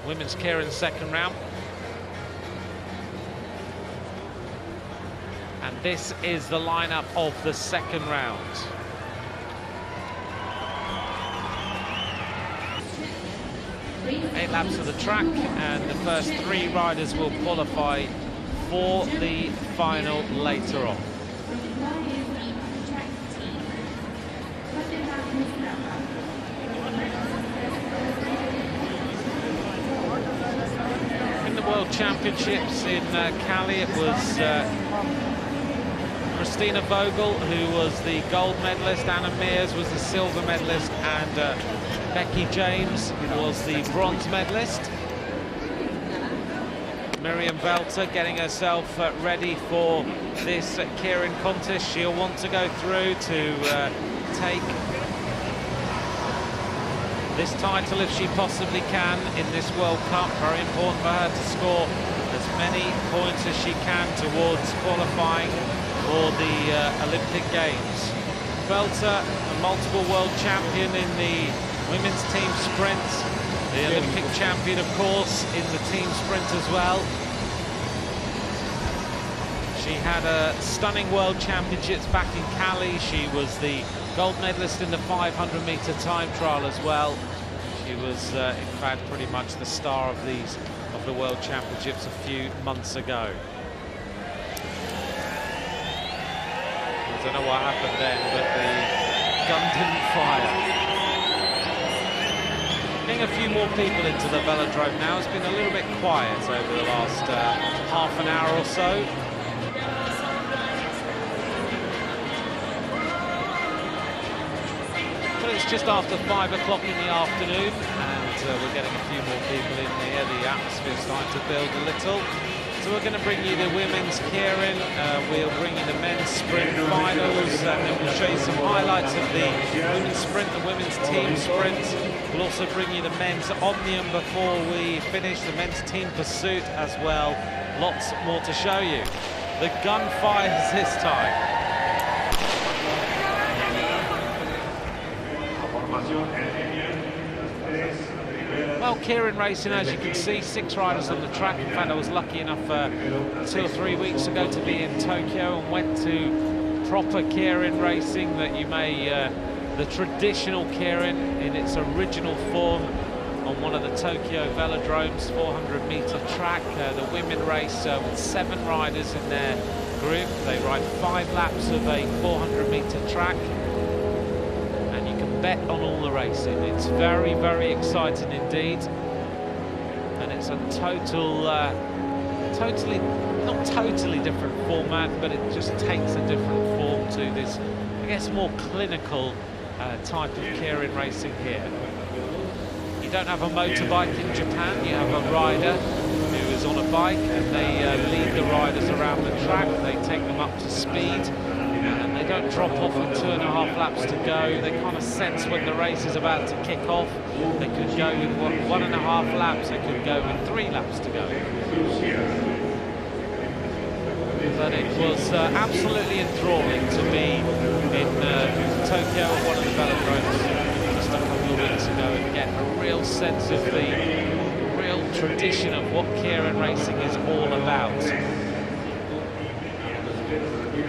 women's Keirin second round. And this is the lineup of the second round. Eight laps of the track, and the first 3 riders will qualify for the final later on. In the World Championships in Cali, it was Christina Vogel who was the gold medalist, Anna Mears was the silver medalist, and Becky James was the bronze medalist. Miriam Velter getting herself ready for this Keirin contest. She'll want to go through to take this title if she possibly can in this World Cup. Very important for her to score as many points as she can towards qualifying for the Olympic Games. Velter, a multiple world champion in the women's team sprint, the Olympic champion, of course, in the team sprint as well. She had a stunning World Championships back in Cali. She was the gold medalist in the 500-meter time trial as well. She was, in fact, pretty much the star of the World Championships a few months ago. I don't know what happened then, but the gun didn't fire. Getting a few more people into the velodrome now. It's been a little bit quiet over the last half an hour or so. But it's just after 5 o'clock in the afternoon, and we're getting a few more people in here. The atmosphere's starting to build a little. So we're going to bring you the women's Keirin, we'll bring you the men's sprint finals, and then we'll show you some highlights of the women's sprint, the women's team sprint. We'll also bring you the men's Omnium before we finish, the men's team pursuit as well. Lots more to show you. The gun fires this time. Well, Keirin racing, as you can see, 6 riders on the track. In fact, I was lucky enough 2 or 3 weeks ago to be in Tokyo and went to proper Keirin racing, that you may, the traditional Keirin in its original form on one of the Tokyo velodromes, 400-meter track. The women race with 7 riders in their group. They ride 5 laps of a 400-meter track. Bet on all the racing. It's very, very exciting indeed, and it's a not totally different format, but it just takes a different form to this, I guess, more clinical type of Keirin racing here. You don't have a motorbike in Japan, you have a rider who is on a bike, and they lead the riders around the track. They take them up to speed, and they don't drop off with 2.5 laps to go. They kind of sense when the race is about to kick off. They could go with 1.5 laps, they could go with 3 laps to go. But it was absolutely enthralling to be in Tokyo at one of the velodromes just a couple of weeks ago and get a real sense of the real tradition of what Keirin racing is all about.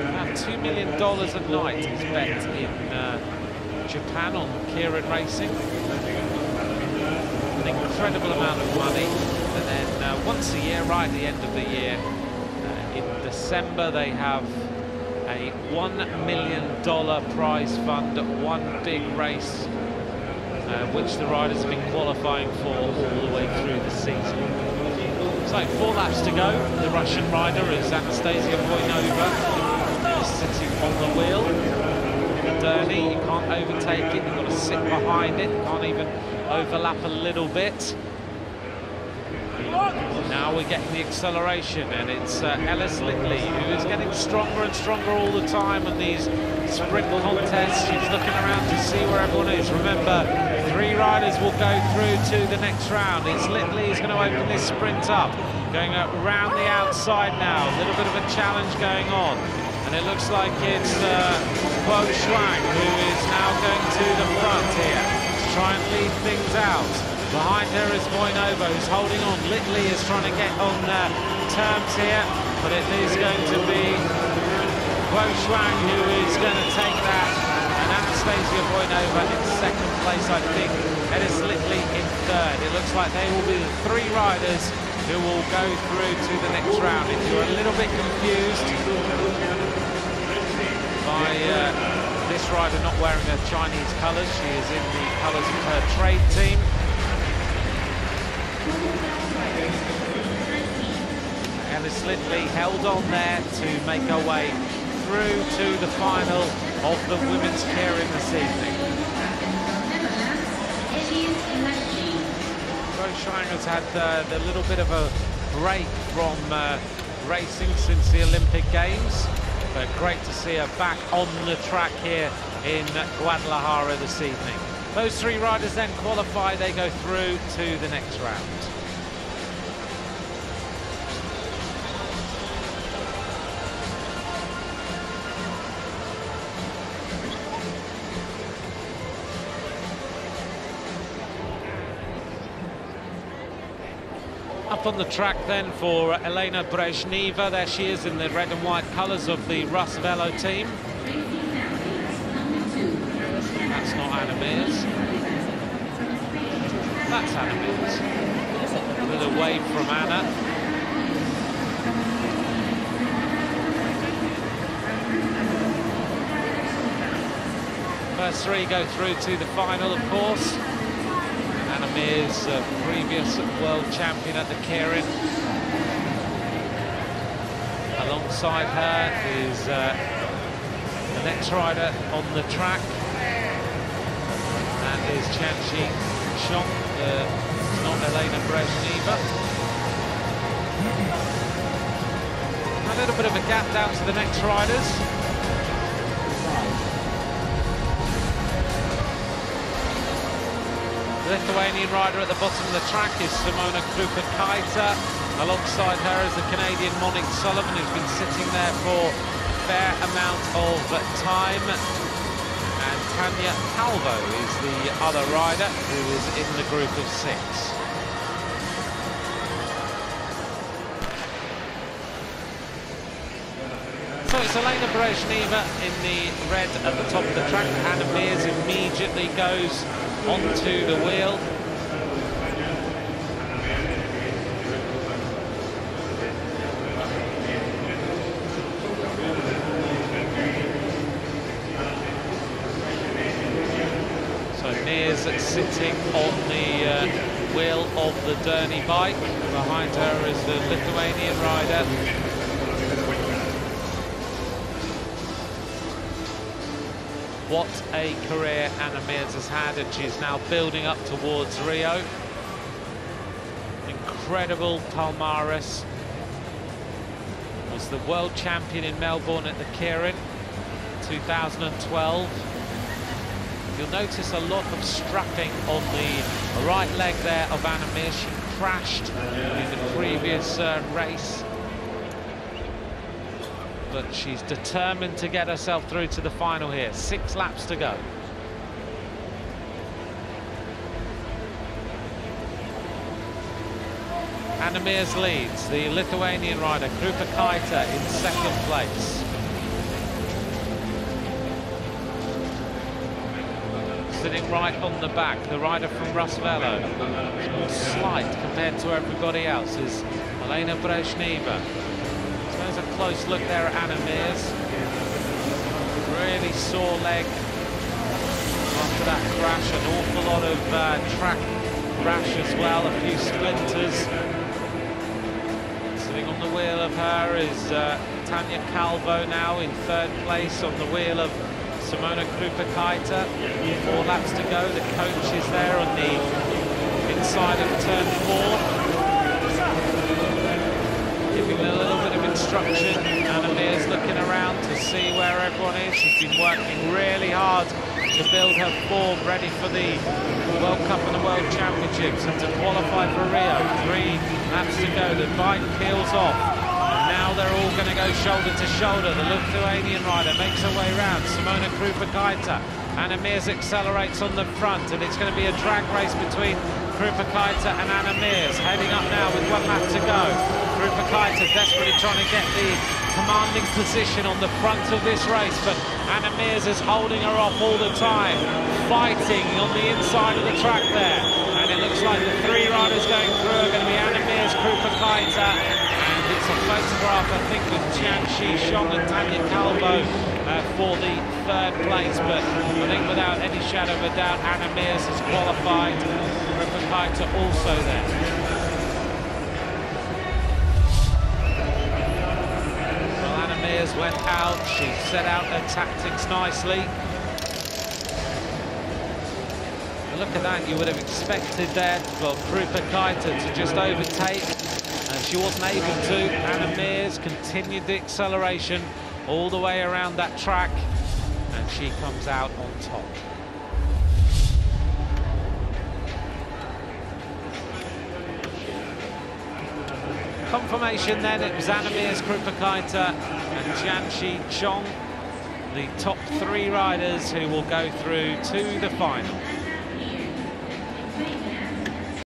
About $2 million a night is bet in Japan on Keirin racing. An incredible amount of money. And then once a year, right at the end of the year, in December, they have a $1 million prize fund at one big race, which the riders have been qualifying for all the way through the season. So 4 laps to go. The Russian rider is Anastasia Voinova, sitting on the wheel. Derny, you can't overtake it, you've got to sit behind it, you can't even overlap a little bit. Now we're getting the acceleration, and it's Ellis Litley, who is getting stronger and stronger all the time in these sprint contests. She's looking around to see where everyone is. Remember, 3 riders will go through to the next round. It's Litley who's going to open this sprint up, going around the outside now. A little bit of a challenge going on, and it looks like it's Bo Schwang who is now going to the front here to try and lead things out. Behind her is Voinova, who's holding on. Littley is trying to get on terms here, but it is going to be Guo Shuang who is going to take that, and Anastasia Voinova in second place, I think. Edis Littley in third. It looks like they will be the three riders who will go through to the next round. If you're a little bit confused by this rider not wearing her Chinese colours, she is in the colours of her trade team. Edis Littley held on there to make her way through to the final of the women's Keirin this evening. Guo Shuang has had a little bit of a break from racing since the Olympic Games, but great to see her back on the track here in Guadalajara this evening. Those three riders then qualify, they go through to the next round. Up on the track then for Elena Brezhneva. There she is in the red and white colours of the Rus Velo team. That's not Anna Mears. That's Anna Mears. A little wave from Anna. First three go through to the final, of course. Anna Mears, previous world champion at the Keirin. Alongside her is the next rider on the track. That is Chanchi Chong, not Elena Brezhneva. A little bit of a gap down to the next riders. The Lithuanian rider at the bottom of the track is Simona Krupa-Kaita. Alongside her is the Canadian Monique Sullivan, who's been sitting there for a fair amount of time. And Tanya Calvo is the other rider who is in the group of six. So it's Elena Brezhneva in the red at the top of the track. Anna Mears immediately goes onto the wheel. So Mears sitting on the wheel of the Derny bike. Behind her is the Lithuanian rider. What a career Anna Mears has had, and she's now building up towards Rio. Incredible palmares. Was the world champion in Melbourne at the Keirin 2012. You'll notice a lot of strapping on the right leg there of Anna Mears. She crashed in the previous race. But she's determined to get herself through to the final here. 6 laps to go. Anna Mears leads. The Lithuanian rider, Krupa-Kaita, in second place. Sitting right on the back, the rider from Rus Velo. It's more slight compared to everybody else, is Elena Brezhneva. There's a close look there at Anna Mears. Really sore leg after that crash. An awful lot of track crash as well, a few splinters. Sitting on the wheel of her is Tanya Calvo now in third place on the wheel of Simona Krupa-Kaita. 4 laps to go. The coach is there on the inside of turn 4. Giving a little bit of instruction. Anna Mears looking around to see where everyone is. She's been working really hard to build her form ready for the World Cup and the World Championships and to qualify for Rio. 3 laps to go. The bike peels off. And now they're all going to go shoulder to shoulder. The Lithuanian rider makes her way round. Simona Krupa-Kaita. Anna Mears accelerates on the front, and it's going to be a drag race between Krupa-Kaita and Anna Mears heading up now with 1 lap to go. Krupa-Kaita desperately trying to get the commanding position on the front of this race, but Anna Mears is holding her off all the time, fighting on the inside of the track there. And it looks like the 3 riders going through are going to be Anna Mears, Krupa-Kaita, and it's a photograph, I think, with Jianxi Zhong and Tanya Calvo for the 3rd place. But I think without any shadow of a doubt, Anna Mears has qualified, Krupa-Kaita also there. Mears went out, she set out her tactics nicely. But look at that, you would have expected there for Krupa-Kaita to just overtake, and she wasn't able to. Anna Mears continued the acceleration all the way around that track, and she comes out on top. Confirmation then, it was Anna Mears, Krupa-Kaita and Jianxi Zhong, the top 3 riders who will go through to the final.